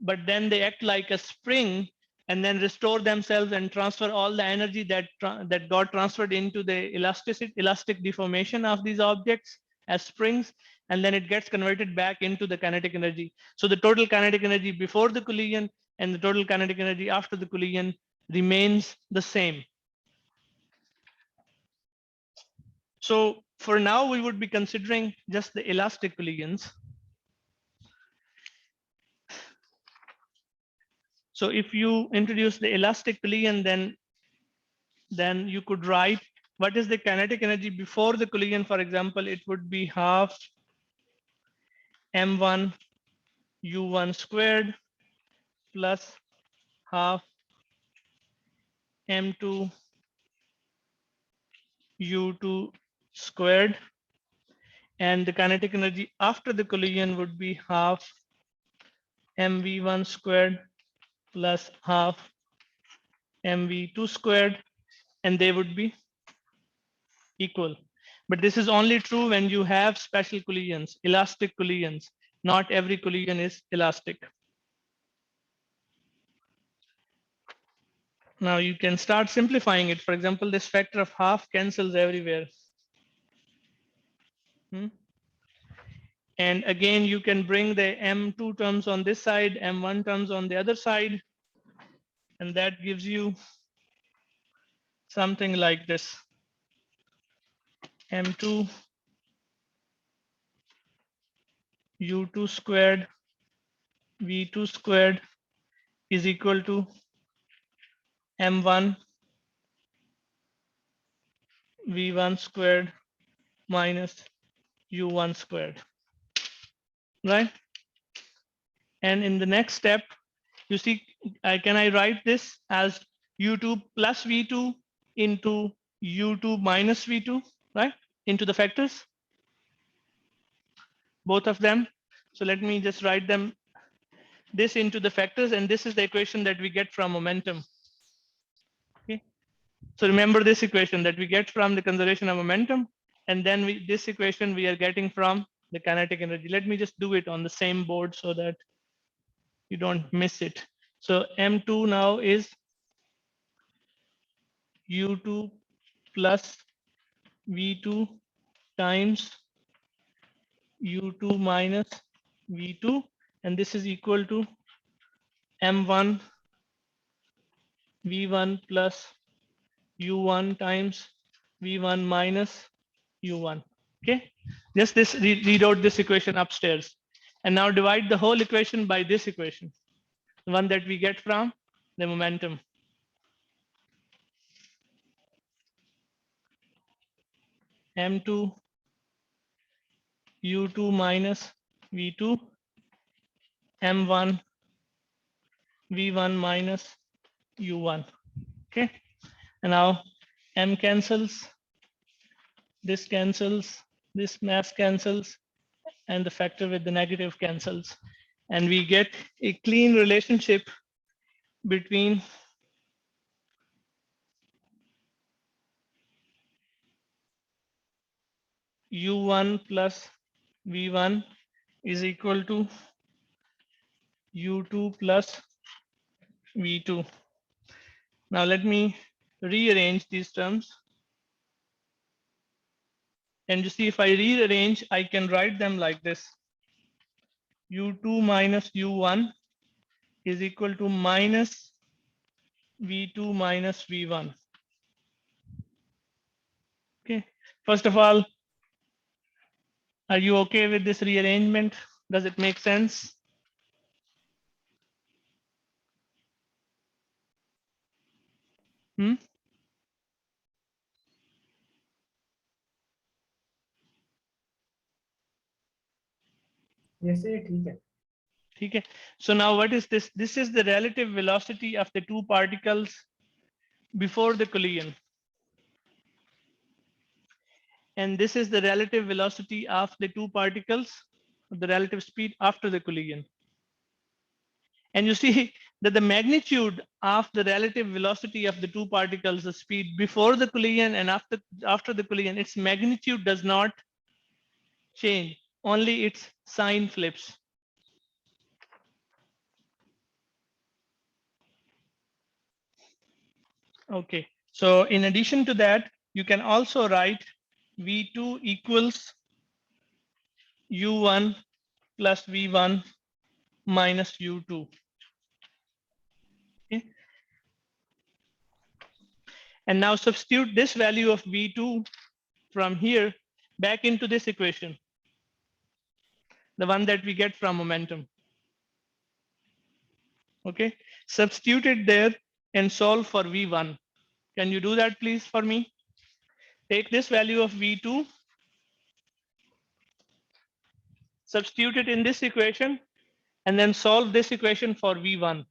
but then they act like a spring and then restore themselves and transfer all the energy that got transferred into the elastic deformation of these objects as springs, and then it gets converted back into the kinetic energy. So the total kinetic energy before the collision and the total kinetic energy after the collision remains the same. So for now, we would be considering just the elastic collisions. So if you introduce the elastic collision, then you could write what is the kinetic energy before the collision. For example, it would be half m1 u1 squared plus half m2 u2 squared, and the kinetic energy after the collision would be half mv1 squared plus half mv2 squared, and they would be equal. But this is only true when you have special collisions, elastic collisions. Not every collision is elastic. Now you can start simplifying it. For example, this factor of half cancels everywhere. And again, you can bring the m2 terms on this side, m1 terms on the other side, and that gives you something like this. m2 u2 squared v2 squared is equal to m1 v1 squared minus u1 squared, right? And in the next step, you see, can I write this as u2 plus v2 into u2 minus v2, right? Into the factors, both of them. So let me just write them this into the factors, and this is the equation that we get from momentum. Okay. So remember this equation that we get from the conservation of momentum, and then this equation we are getting from the kinetic energy. Let me just do it on the same board so that you don't miss it. So m2 now is u2 plus v2 times u2 minus v2, and this is equal to m1 v1 plus u1 times v1 minus u1. Okay, just this read out this equation upstairs, and now divide the whole equation by this equation, the one that we get from the momentum. m2 u2 minus v2 m1 v1 minus u1. Okay, and now m cancels, this cancels, this mass cancels, and the factor with the negative cancels, and we get a clean relationship between u1 plus v1 is equal to u2 plus v2. Now let me rearrange these terms, and you see, if I rearrange, I can write them like this: u2 minus u1 is equal to minus v2 minus v1. Okay, first of all, are you okay with this rearrangement? Does it make sense? Yes, sir, ठीक है. Okay. So now what is this? This is the relative velocity of the two particles before the collision. And this is the relative velocity of the two particles, the relative speed after the collision. And you see that the magnitude of the relative velocity of the two particles, the speed before the collision and after the collision, its magnitude does not change, only its sign flips. Okay, so in addition to that, you can also write V2 equals U1 plus V1 minus U2. Okay. And now substitute this value of V2 from here back into this equation, the one that we get from momentum. Okay, substitute it there and solve for V1. Can you do that please for me? Take this value of V2, substitute it in this equation, and then solve this equation for V1.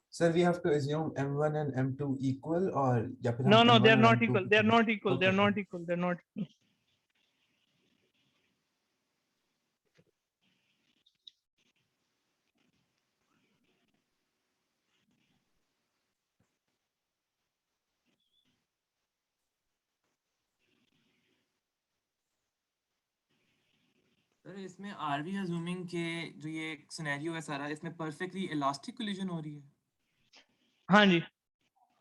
Sir, we have to assume M1 and M2 equal, or या फिर No, हम no, M1 they're और not M2 equal. की They're करें? not equal. They're Okay, not equal. They're not equal. Sir इसमें are we assuming के जो ये सिनेरियो है सारा, इसमें परफेक्टली इलास्टिक कोलिजन हो रही है। हाँ जी,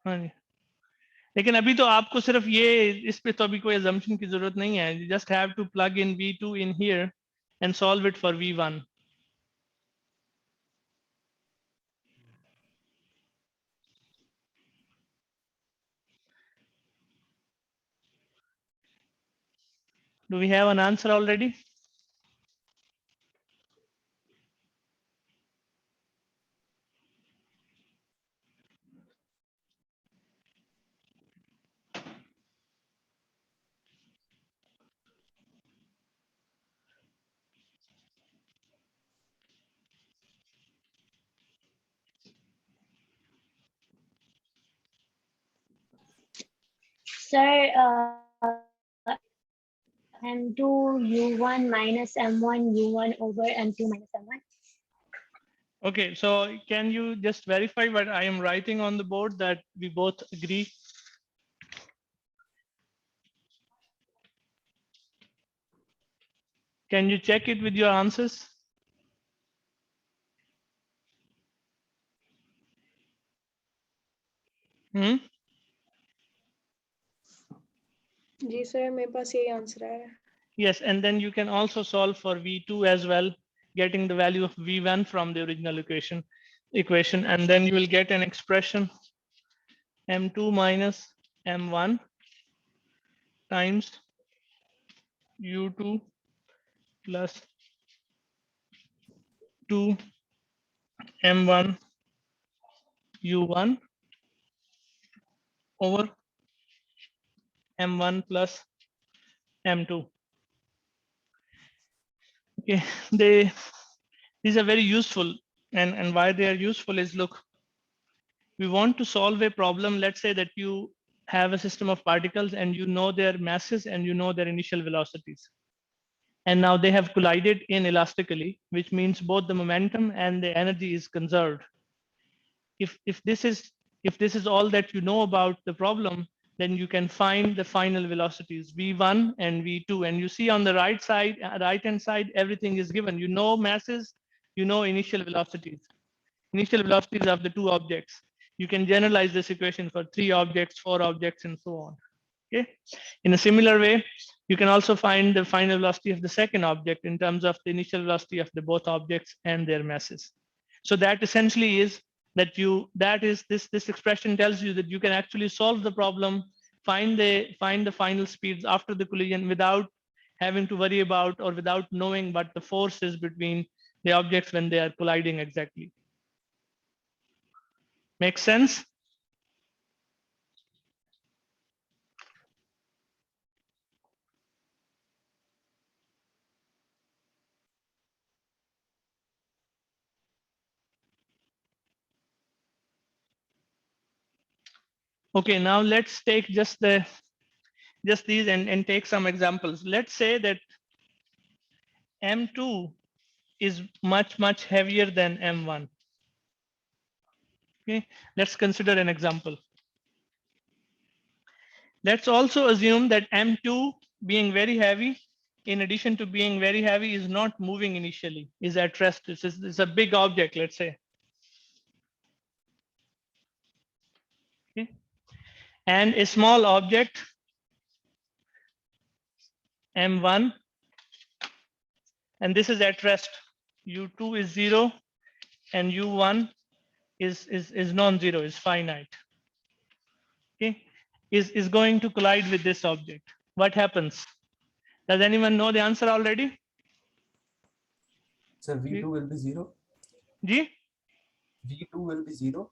हाँ जी। लेकिन अभी तो आपको सिर्फ ये इस पे तो अभी कोई assumption की जरूरत नहीं है. You just have to plug in V2 in here and solve it for V1. Do we have an answer already? Sir, M2 U1 minus M1 U1 over M2 minus M1. Okay, so can you just verify what I am writing on the board, that we both agree? Can you check it with your answers? Hmm? जी sir, मेरे पास यही answer है. Yes, and then you can also solve for V2 as well, getting the value of V1 from the original equation, and then you will get an expression M2 minus M1 times U2 plus 2 M1 U1 over M1 plus M2. Okay, these are very useful, and why they are useful is, look, we want to solve a problem. Let's say that you have a system of particles and you know their masses and you know their initial velocities. And now they have collided inelastically, which means both the momentum and the energy is conserved. If this is all that you know about the problem, then you can find the final velocities v1 and v2, and you see on the right side, right hand side, everything is given. You know masses, you know initial velocities of the two objects. You can generalize this equation for 3 objects, 4 objects, and so on. Okay. In a similar way, you can also find the final velocity of the second object in terms of the initial velocity of the both objects and their masses. So that essentially is that this expression tells you that you can actually solve the problem, find the final speeds after the collision without having to worry about, or without knowing what the force is between the objects when they are colliding exactly. Make sense? Okay, now let's take just these and take some examples. Let's say that M2 is much heavier than M1. Okay, let's consider an example. Let's also assume that M2 being very heavy, in addition to being very heavy, is not moving initially, is at rest. This is a big object, let's say. Okay. And a small object, M1, and this is at rest. U2 is 0 and U1 is non-zero, is finite. Okay, is going to collide with this object. What happens? Does anyone know the answer already? So V2 will be 0. G? V2 will be 0.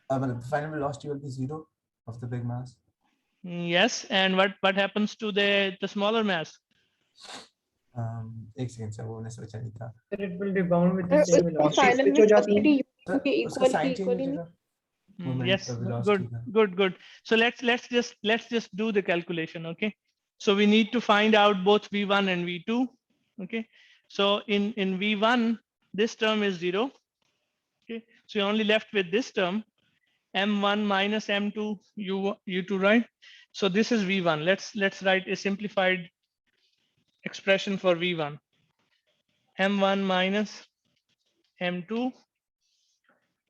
The final velocity will be 0 of the big mass. Yes, and what happens to the smaller mass? एक second sir वो मैंने सोचा नहीं था. It will be bound with the Sir, same उसकी velocity. final velocity U के उसका equal sign की change equal हो ही नहीं. जाएगा. Moment Yes, of velocity good, का. good. So let's just do the calculation. Okay, so we need to find out both V1 and V2. Okay, so in V1 this term is 0. Okay, so you're only left with this term, M1 minus M2 U2, right? So this is V1. Let's write a simplified expression for V1. M1 minus M2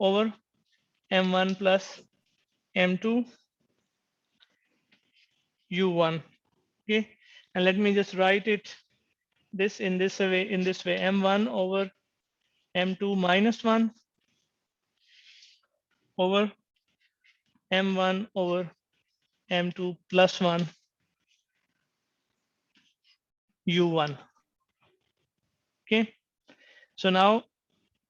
over M1 plus M2 U1. Okay, and let me just write it in this way, M1 over M2 minus 1 over M1 over M2 plus 1 U1. Okay, so now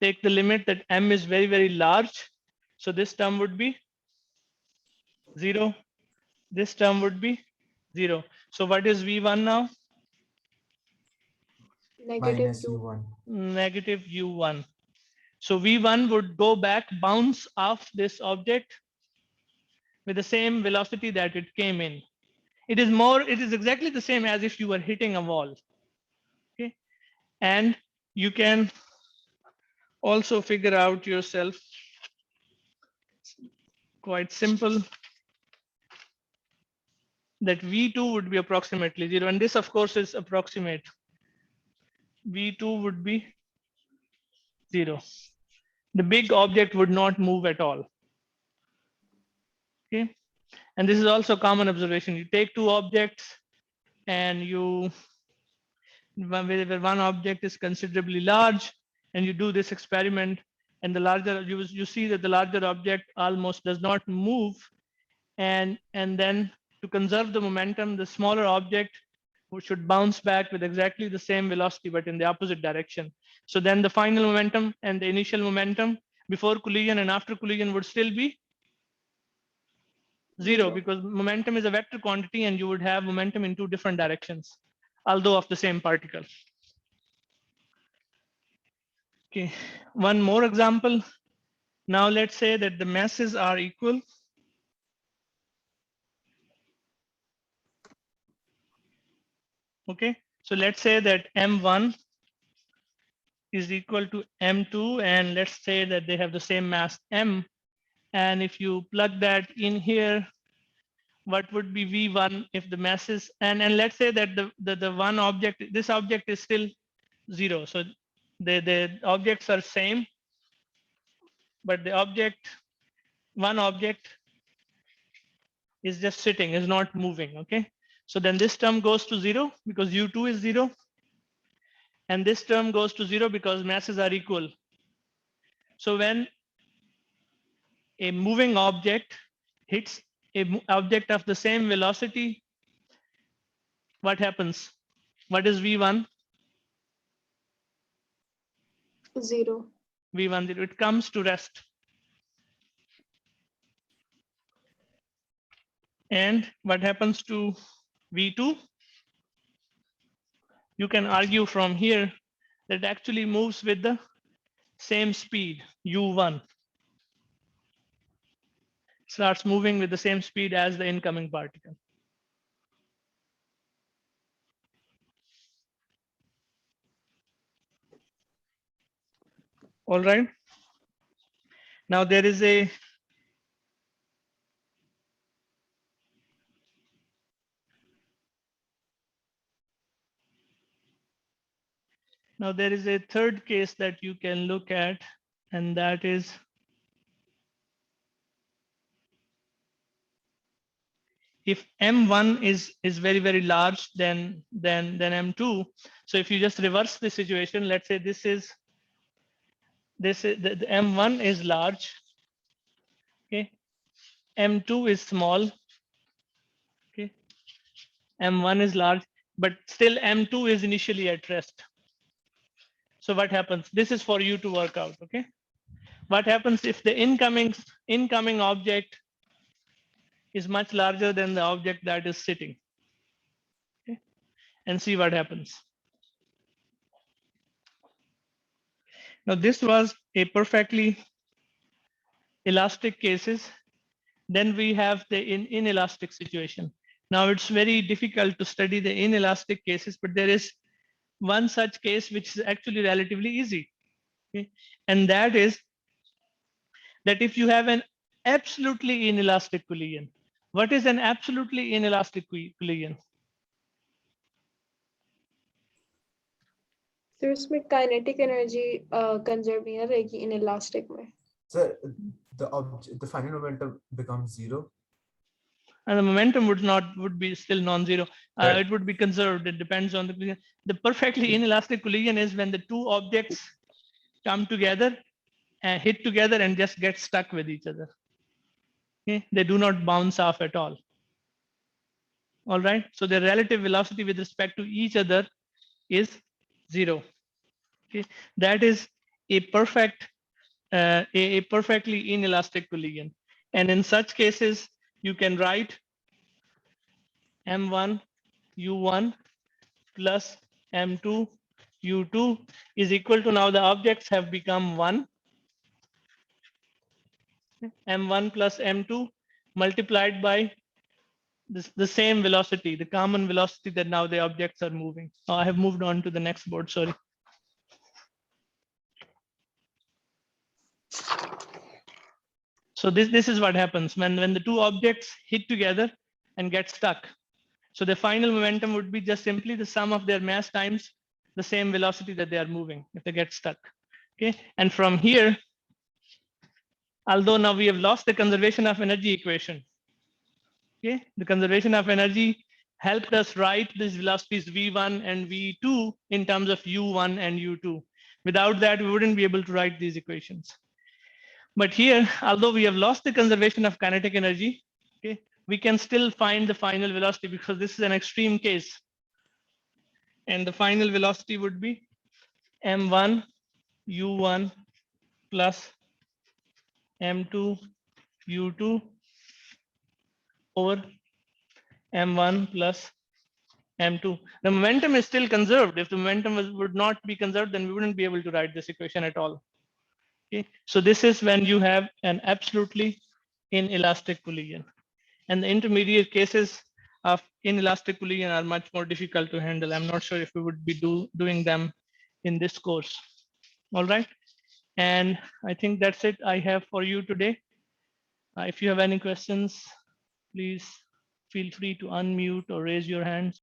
take the limit that M is very, very large. So this term would be 0. This term would be 0. So what is V1 now? Negative Minus U. U1. Negative U1. So V1 would go back, bounce off this object with the same velocity that it came in. It is exactly the same as if you were hitting a wall. Okay, and you can also figure out yourself, quite simple, that V2 would be approximately 0, and this of course is approximate. V2 would be 0. The big object would not move at all. Okay, and this is also a common observation. You take two objects and where one object is considerably large, and you do this experiment, and the larger you see that the larger object almost does not move, and then to conserve the momentum, the smaller object should bounce back with exactly the same velocity but in the opposite direction. So then the final momentum and the initial momentum before collision and after collision would still be 0, because momentum is a vector quantity and you would have momentum in two different directions, although of the same particle. Okay, one more example. Now let's say that the masses are equal. Okay, so let's say that M1 is equal to M2, and let's say that they have the same mass M. And if you plug that in here, what would be V1 if the masses, and let's say that the one object, this object is still 0. So the objects are same, but the one object is just sitting, is not moving. Okay, so then this term goes to 0 because U2 is 0. And this term goes to 0 because masses are equal. So when a moving object hits an object of the same velocity, what happens? What is V1? 0. V1, 0. It comes to rest. And what happens to V2? You can argue from here that it actually moves with the same speed, U1. Starts moving with the same speed as the incoming particle. All right. Now there is a Now there is a third case that you can look at, and that is if M1 is very, very large than M2. So if you just reverse the situation, let's say this is the M1 is large, okay, M2 is small, okay, M1 is large, but still M2 is initially at rest. So what happens? This is for you to work out, okay? What happens if the incoming object is much larger than the object that is sitting? Okay? And see what happens. Now this was a perfectly elastic cases. Then we have the inelastic situation. Now it's very difficult to study the inelastic cases, but there is one such case which is actually relatively easy. Okay? And that is that if you have an absolutely inelastic collision. What is an absolutely inelastic collision? तो इसमें kinetic energy conserve नहीं रहेगी inelastic में. So the final momentum becomes 0. And the momentum would be still non-zero. Right. It would be conserved. It depends on the collision. The perfectly inelastic collision is when the two objects come together and hit together and just get stuck with each other. Okay? They do not bounce off at all. All right. So the relative velocity with respect to each other is 0. Okay. That is a perfect, a perfectly inelastic collision. And in such cases, you can write M1 U1 plus M2 U2 is equal to, now the objects have become 1. M1 plus M2 multiplied by the same velocity, the common velocity that now the objects are moving. Oh, I have moved on to the next board, sorry. So this is what happens when the two objects hit together and get stuck. So the final momentum would be just simply the sum of their mass times the same velocity that they are moving if they get stuck. Okay, and from here, although now we have lost the conservation of energy equation. Okay, the conservation of energy helped us write these velocities v1 and v2 in terms of u1 and u2. Without that, we wouldn't be able to write these equations. But here, although we have lost the conservation of kinetic energy, okay, we can still find the final velocity because this is an extreme case. And the final velocity would be m1 u1 plus m2 u2 over m1 plus m2. The momentum is still conserved. If the momentum would not be conserved, then we wouldn't be able to write this equation at all. Okay, so this is when you have an absolutely inelastic collision. And the intermediate cases of inelastic collision are much more difficult to handle. I'm not sure if we would be doing them in this course. All right. And I think that's it I have for you today. If you have any questions, please feel free to unmute or raise your hands.